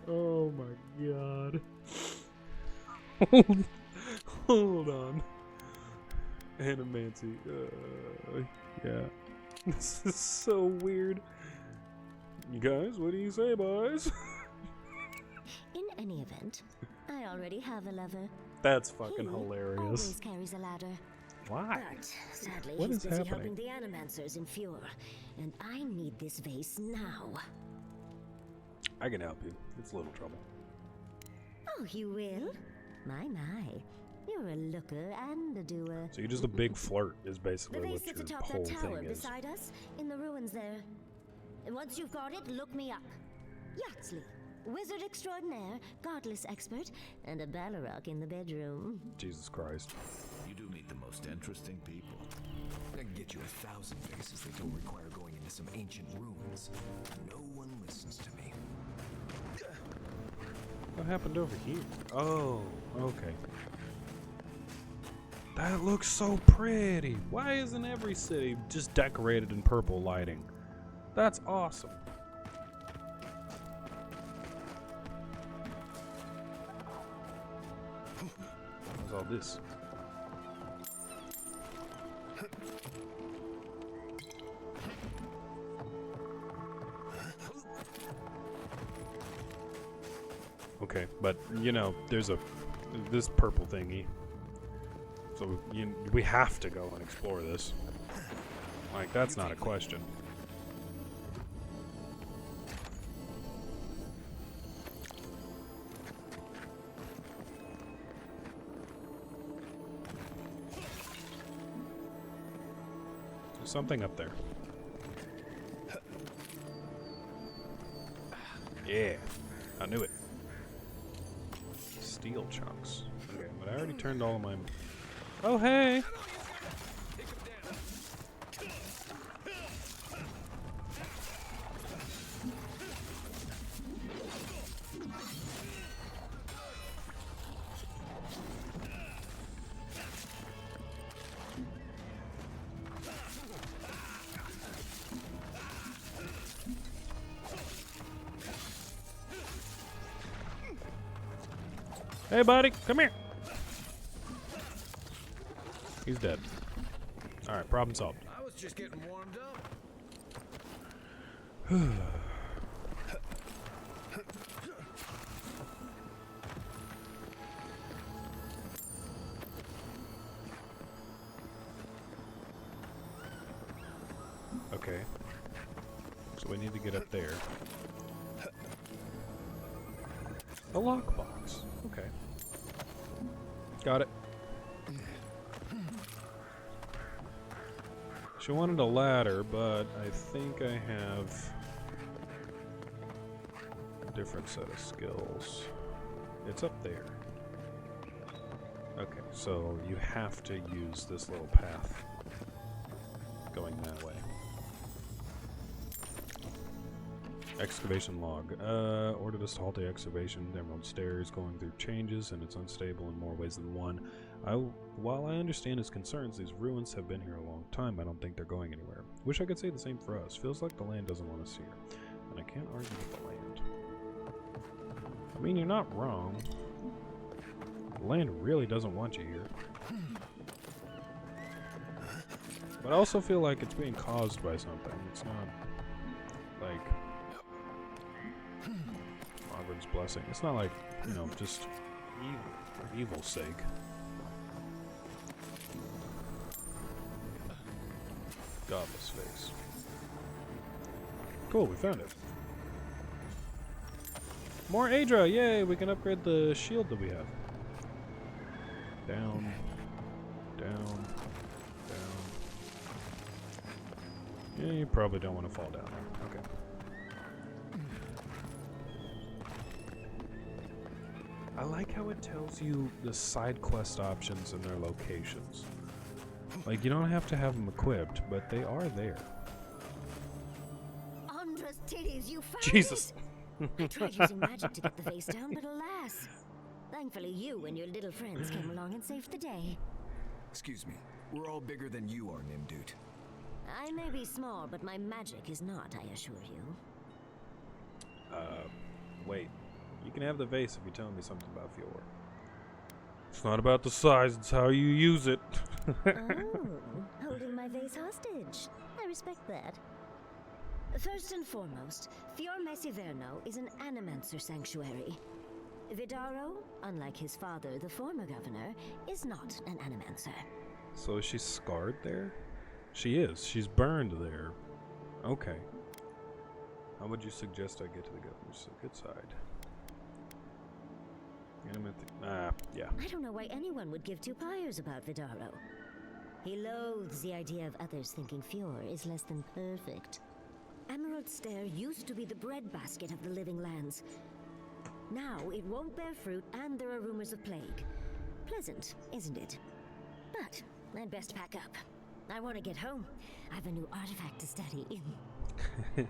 [SPEAKER 1] Oh my god. Hold on. Animancy. Yeah. This is so weird. You guys, what do you say, boys?
[SPEAKER 9] In any event, I already have a lover.
[SPEAKER 1] That's fucking
[SPEAKER 9] He
[SPEAKER 1] hilarious.
[SPEAKER 9] always carries a ladder.
[SPEAKER 1] Why?
[SPEAKER 9] But sadly,
[SPEAKER 1] What
[SPEAKER 9] he's
[SPEAKER 1] is
[SPEAKER 9] busy
[SPEAKER 1] happening?
[SPEAKER 9] helping the Animancers in Fure, and I need this vase now.
[SPEAKER 1] I can help you. It's a little trouble.
[SPEAKER 9] Oh, you will? My. You're a looker and a doer.
[SPEAKER 1] So you're just a big flirt is
[SPEAKER 9] The
[SPEAKER 1] basically
[SPEAKER 9] vase
[SPEAKER 1] what
[SPEAKER 9] sits
[SPEAKER 1] your
[SPEAKER 9] atop
[SPEAKER 1] whole
[SPEAKER 9] that tower
[SPEAKER 1] thing is.
[SPEAKER 9] beside us, in the ruins there. And once you've got it, look me up. Yatsley, wizard extraordinaire, godless expert, and a Balrog in the bedroom.
[SPEAKER 1] Jesus Christ.
[SPEAKER 3] You do meet the most interesting people.
[SPEAKER 5] I can get you 1,000 faces that don't require going into some ancient ruins. No one listens to me.
[SPEAKER 1] What happened over here? Oh, okay. That looks so pretty. Why isn't every city just decorated in purple lighting? That's awesome. What's all this? Okay, but you know, there's this purple thingy. So we have to go and explore this. Like, that's not a question. There's something up there. Yeah, I knew it. Steel chunks. Okay, but I already turned all of my... Oh, hey! Hey, buddy, come here. He's dead. All right, problem solved.
[SPEAKER 3] I was just getting warmed up.
[SPEAKER 1] Okay. So we need to get up there. A lockbox. Okay. Got it. She wanted a ladder, but I think I have a different set of skills. It's up there. Okay, so you have to use this little path going that way. Excavation log. Ordered us to halt the excavation. The Emerald Stair is going through changes and it's unstable in more ways than one. While I understand his concerns, these ruins have been here a long time. I don't think they're going anywhere. Wish I could say the same for us. Feels like the land doesn't want us here. And I can't argue with the land. I mean, you're not wrong. The land really doesn't want you here. But I also feel like it's being caused by something. It's not like Margaret's blessing. It's not like, you know, just evil for evil's sake. Godless face. Cool, we found it. More Adra! Yay! We can upgrade the shield that we have. Down. Down. Down. Yeah, you probably don't want to fall down there. Okay. I like how it tells you the side quest options and their locations. Like, you don't have to have them equipped, but they are there.
[SPEAKER 9] Andra's titties, you found
[SPEAKER 1] Jesus!
[SPEAKER 9] it! I tried using magic to get the vase down, but alas. Thankfully, you and your little friends came along and saved the day.
[SPEAKER 5] Excuse me. We're all bigger than you are, Nimdut.
[SPEAKER 9] I may be small, but my magic is not, I assure you.
[SPEAKER 1] Wait. You can have the vase if you tell me something about Fior. It's not about the size, it's how you use it.
[SPEAKER 9] Oh, holding my vase hostage. I respect that. First and foremost, Fior Mesiverno is an animancer sanctuary. Vidaro, unlike his father, the former governor, is not an animancer.
[SPEAKER 1] So is she scarred there? She is. She's burned there. Okay. How would you suggest I get to the governor's good side? Yeah.
[SPEAKER 9] I don't know why anyone would give two pyres about Vidaro. He loathes the idea of others thinking Fior is less than perfect. Emerald Stair used to be the breadbasket of the living lands. Now it won't bear fruit and there are rumors of plague. Pleasant, isn't it? But I'd best pack up. I want to get home. I have a new artifact to study.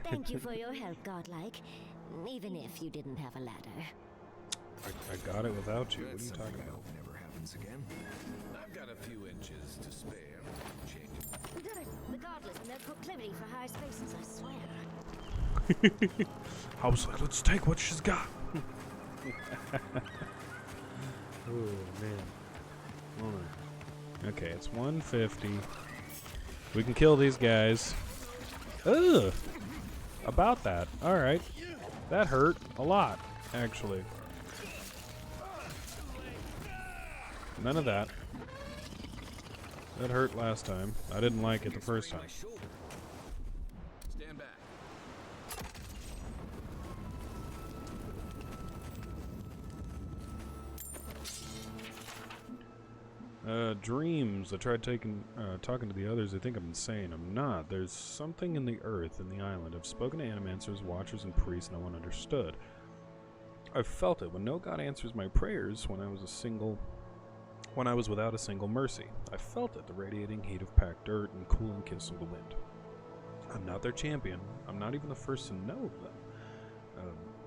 [SPEAKER 9] Thank you for your help, Godlike. Even if you didn't have a ladder.
[SPEAKER 1] I got it without you. What are
[SPEAKER 5] That's
[SPEAKER 1] you talking
[SPEAKER 5] something I
[SPEAKER 1] about?
[SPEAKER 5] hope never happens again.
[SPEAKER 3] I've got a few inches to spare. Change.
[SPEAKER 9] We did it! The Godless and their proclivity for higher spaces, I swear.
[SPEAKER 1] I was like, let's take what she's got. Oh, man. Hold on. Okay, it's 150. We can kill these guys. Ugh! About that. Alright. That hurt a lot, actually. None of that. That hurt last time. I didn't like it the first time.
[SPEAKER 3] Stand back.
[SPEAKER 1] Dreams. I tried talking to the others. They think I'm insane. I'm not. There's something in the earth, in the island. I've spoken to animancers, watchers, and priests. No one understood. I've felt it. When no god answers my prayers, when I was without a single mercy. I felt it, the radiating heat of packed dirt and cooling kiss of the wind. I'm not their champion. I'm not even the first to know of them.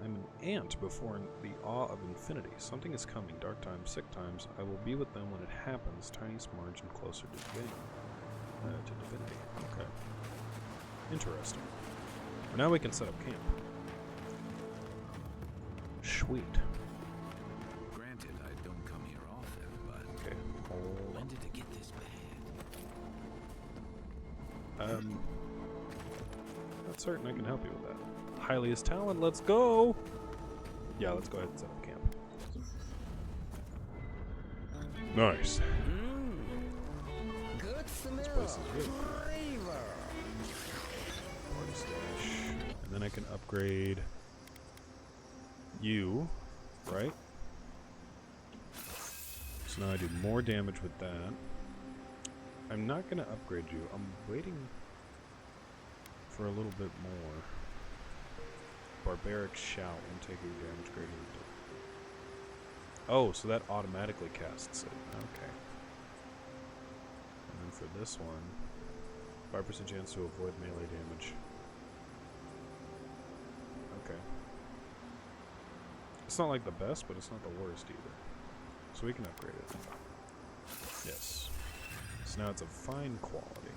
[SPEAKER 1] I'm an ant before the awe of infinity. Something is coming. Dark times, sick times. I will be with them when it happens. Tiniest margin closer to divinity. Okay. Interesting. Well, now we can set up camp. Sweet.
[SPEAKER 3] Granted, I don't come here often, but
[SPEAKER 1] Okay. Hold
[SPEAKER 3] when
[SPEAKER 1] on.
[SPEAKER 3] did it get this bad?
[SPEAKER 1] Not certain I can help you with that. Highliest talent, let's go! Yeah, let's go ahead and set up camp. Nice.
[SPEAKER 6] Good smell.
[SPEAKER 1] This place is really cool. Party stash. And then I can upgrade you, right? So now I do more damage with that. I'm not going to upgrade you. I'm waiting for a little bit more. Barbaric shout when taking damage greater than Oh, so that automatically casts it. Okay. And then for this one, 5% chance to avoid melee damage. Okay. It's not like the best, but it's not the worst either. So we can upgrade it. Yes. So now it's a fine quality.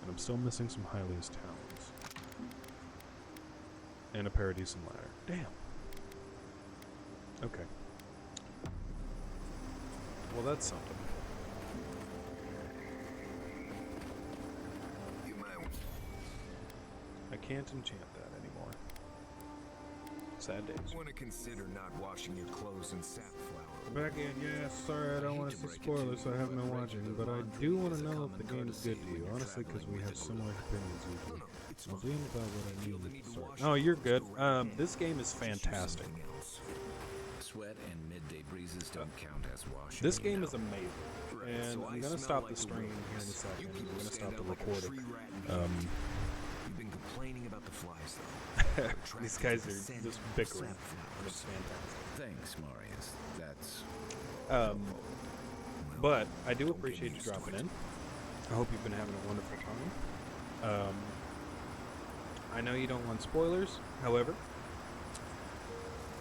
[SPEAKER 1] And I'm still missing some Hylia's talons. And a Paradisum ladder. Damn. Okay. Well, that's something. I can't enchant that anymore. Sad days.
[SPEAKER 5] Want to consider not washing your clothes in safflower.
[SPEAKER 1] Back in, yeah, sorry I don't want to see spoilers, so I haven't been watching, but I do want to know if the game is good to you, honestly, because we have similar opinions usually. I'll be about what I need to start. Oh, you're good. This game is fantastic.
[SPEAKER 3] Sweat and midday breezes don't count as washing.
[SPEAKER 1] This game is amazing, and I'm gonna stop the stream here in a second. I'm gonna stop the recording.
[SPEAKER 5] You've been complaining about the flies, though.
[SPEAKER 1] These guys are just bickering. It's fantastic.
[SPEAKER 3] Thanks, Marius. That's
[SPEAKER 1] but I do appreciate you dropping in. I hope you've been having a wonderful time. I know you don't want spoilers, however,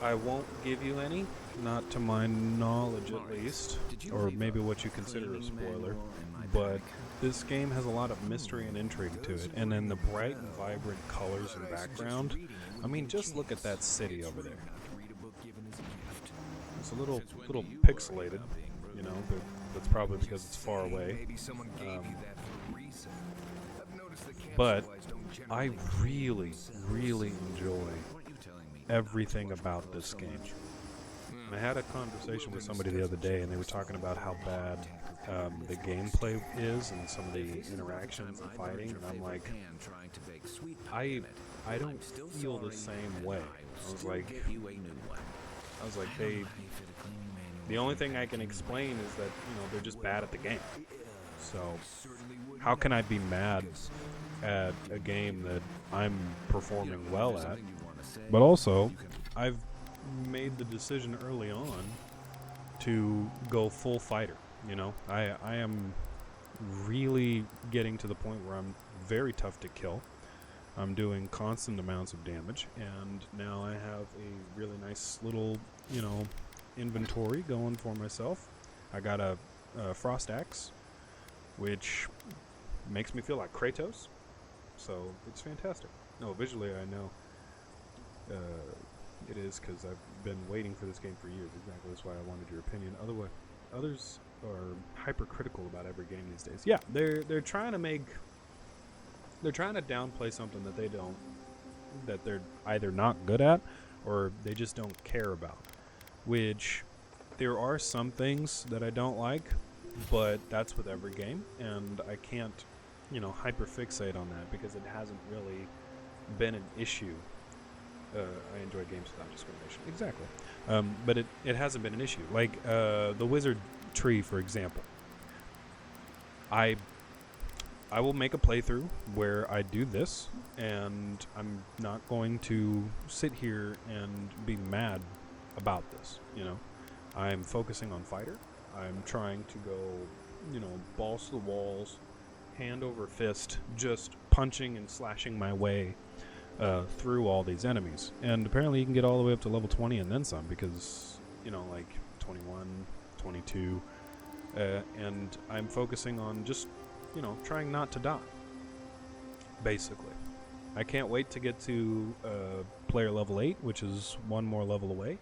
[SPEAKER 1] I won't give you any, not to my knowledge at least, or maybe what you consider a spoiler, but this game has a lot of mystery and intrigue to it, and then the bright and vibrant colors and background. I mean, just look at that city over there. It's a little pixelated, you know, but that's probably because it's far away. But I really, really enjoy everything about this game. I had a conversation with somebody the other day, and they were talking about how bad the gameplay is and some of the interactions and fighting, and I'm like, I don't feel the same way. I was like, the only thing I can explain is that, you know, they're just bad at the game. So how can I be mad at a game that I'm performing well at? But also, I've made the decision early on to go full fighter. You know, I am really getting to the point where I'm very tough to kill. I'm doing constant amounts of damage, and now I have a really nice little, you know, inventory going for myself. I got a frost axe, which makes me feel like Kratos, so it's fantastic. No, visually I know it is, because I've been waiting for this game for years. Exactly, that's why I wanted your opinion. Otherwise, others are hypercritical about every game these days. Yeah, they're trying to downplay something that that they're either not good at or they just don't care about. Which, there are some things that I don't like, but that's with every game, and I can't, you know, hyperfixate on that because it hasn't really been an issue. I enjoy games without discrimination. Exactly. But it hasn't been an issue. Like the wizard tree, for example. I will make a playthrough where I do this, and I'm not going to sit here and be mad about this, you know. I'm focusing on fighter. I'm trying to go, you know, balls to the walls, hand over fist, just punching and slashing my way through all these enemies. And apparently you can get all the way up to level 20 and then some, because, you know, like 21, 22, and I'm focusing on just, you know, trying not to die, basically. I can't wait to get to player level 8, which is one more level away,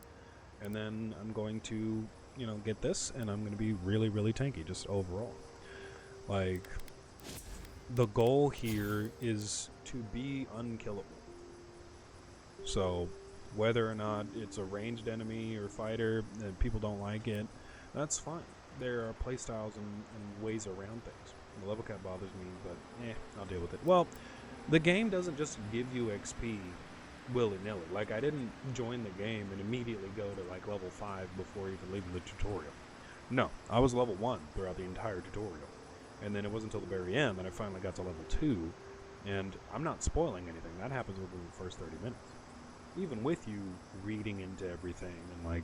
[SPEAKER 1] and then I'm going to, you know, get this, and I'm going to be really, really tanky, just overall. Like, the goal here is to be unkillable. So, whether or not it's a ranged enemy or fighter, and people don't like it, that's fine. There are playstyles and ways around things. The level cap bothers me, but I'll deal with it. Well, the game doesn't just give you XP willy-nilly. Like, I didn't join the game and immediately go to like level 5 before even leaving the tutorial. No, I was level 1 throughout the entire tutorial. And then it wasn't until the very end that I finally got to level 2. And I'm not spoiling anything. That happens within the first 30 minutes. Even with you reading into everything and like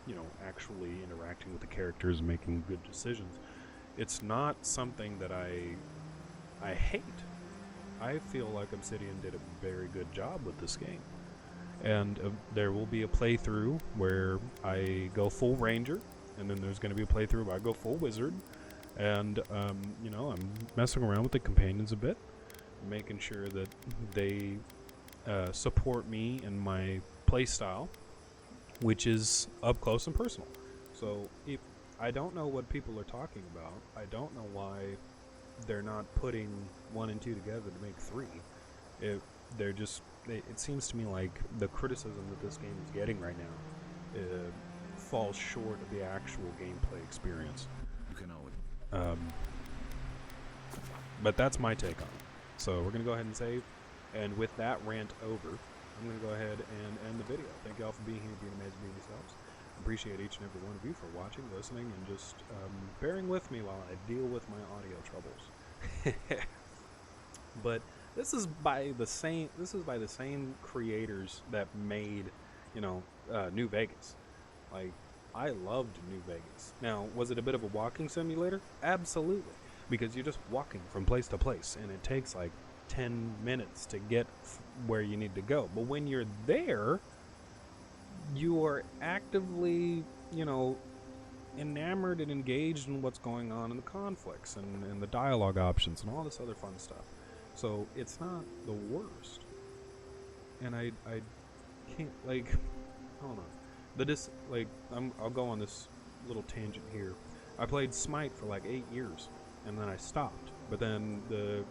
[SPEAKER 1] you know, actually interacting with the characters and making good decisions. It's not something that I hate. I feel like Obsidian did a very good job with this game. And there will be a playthrough where I go full ranger, and then there's going to be a playthrough where I go full wizard. And, you know, I'm messing around with the companions a bit, making sure that they support me in my playstyle, which is up close and personal. So if I don't know what people are talking about. I don't know why they're not putting 1 and 2 together to make 3. It seems to me like the criticism that this game is getting right now falls short of the actual gameplay experience.
[SPEAKER 3] You can always.
[SPEAKER 1] But that's my take on it. So we're going to go ahead and save. And with that rant over, I'm going to go ahead and end the video. Thank you all for being here, being amazing, being yourselves. Appreciate each and every one of you for watching, listening, and just bearing with me while I deal with my audio troubles. But this is by the same creators that made, you know, New Vegas. Like, I loved New Vegas. Now, was it a bit of a walking simulator? Absolutely, because you're just walking from place to place, and it takes like 10 minutes to get where you need to go. But when you're there, you are actively, you know, enamored and engaged in what's going on in the conflicts and the dialogue options and all this other fun stuff. So it's not the worst. And I can't, like, hold on. I'll go on this little tangent here. I played Smite for like 8 years, and then I stopped. But then the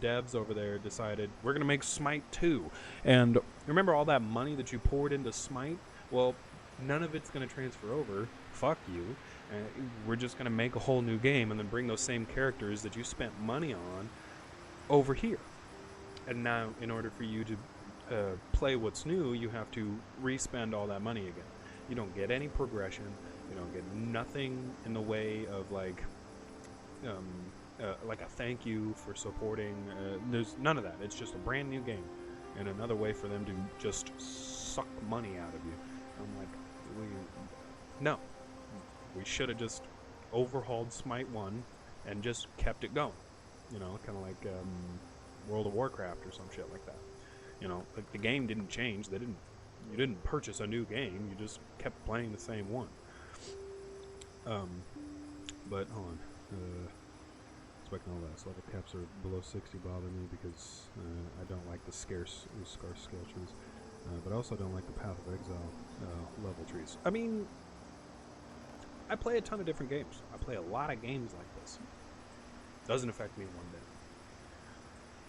[SPEAKER 1] devs over there decided we're gonna make Smite 2, and remember all that money that you poured into Smite? Well, none of it's gonna transfer over. Fuck you. We're just gonna make a whole new game and then bring those same characters that you spent money on over here. And now, in order for you to play what's new, you have to re-spend all that money again. You don't get any progression. You don't get nothing in the way of like a thank you for supporting. There's none of that. It's just a brand new game and another way for them to just suck money out of you. I'm like, we should have just overhauled Smite 1 and just kept it going. You know, kind of like World of Warcraft or some shit like that. You know, like the game didn't change. You didn't purchase a new game. You just kept playing the same one. But hold on. Expecting all that. Level caps are below 60 bother me because I don't like the scarce scale trees. But I also don't like the Path of Exile level trees. I mean, I play a ton of different games. I play a lot of games like this. Doesn't affect me one bit.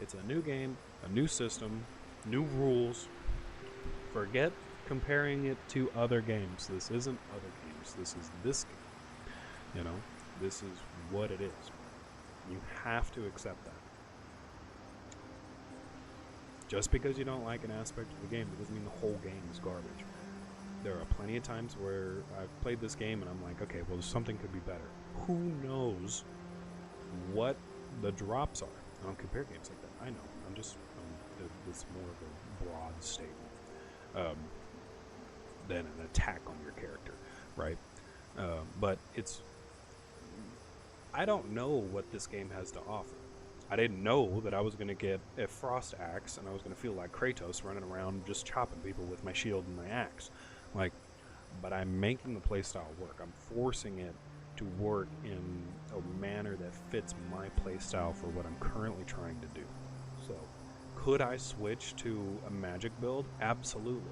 [SPEAKER 1] It's a new game, a new system, new rules. Forget comparing it to other games. This isn't other games. This is this game. You know, this is what it is. You have to accept that. Just because you don't like an aspect of the game, it doesn't mean the whole game is garbage. There are plenty of times where I've played this game and I'm like, okay, well, something could be better. Who knows what the drops are? I don't compare games like that. I know. It's more of a broad statement than an attack on your character, right? But I don't know what this game has to offer. I didn't know that I was going to get a frost axe and I was going to feel like Kratos running around just chopping people with my shield and my axe. Like, but I'm making the playstyle work. I'm forcing it to work in a manner that fits my playstyle for what I'm currently trying to do. So, could I switch to a magic build? Absolutely.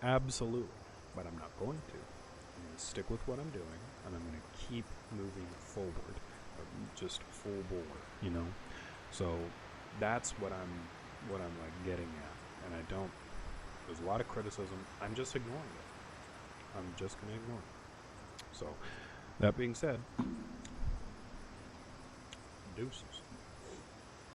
[SPEAKER 1] Absolutely. But I'm not going to. I'm going to stick with what I'm doing, and I'm going to keep moving forward. Just full bore, you know? So, that's what I'm like getting at. And I don't, there's a lot of criticism. I'm just ignoring it. I'm just going to ignore it. So, that being said, deuces.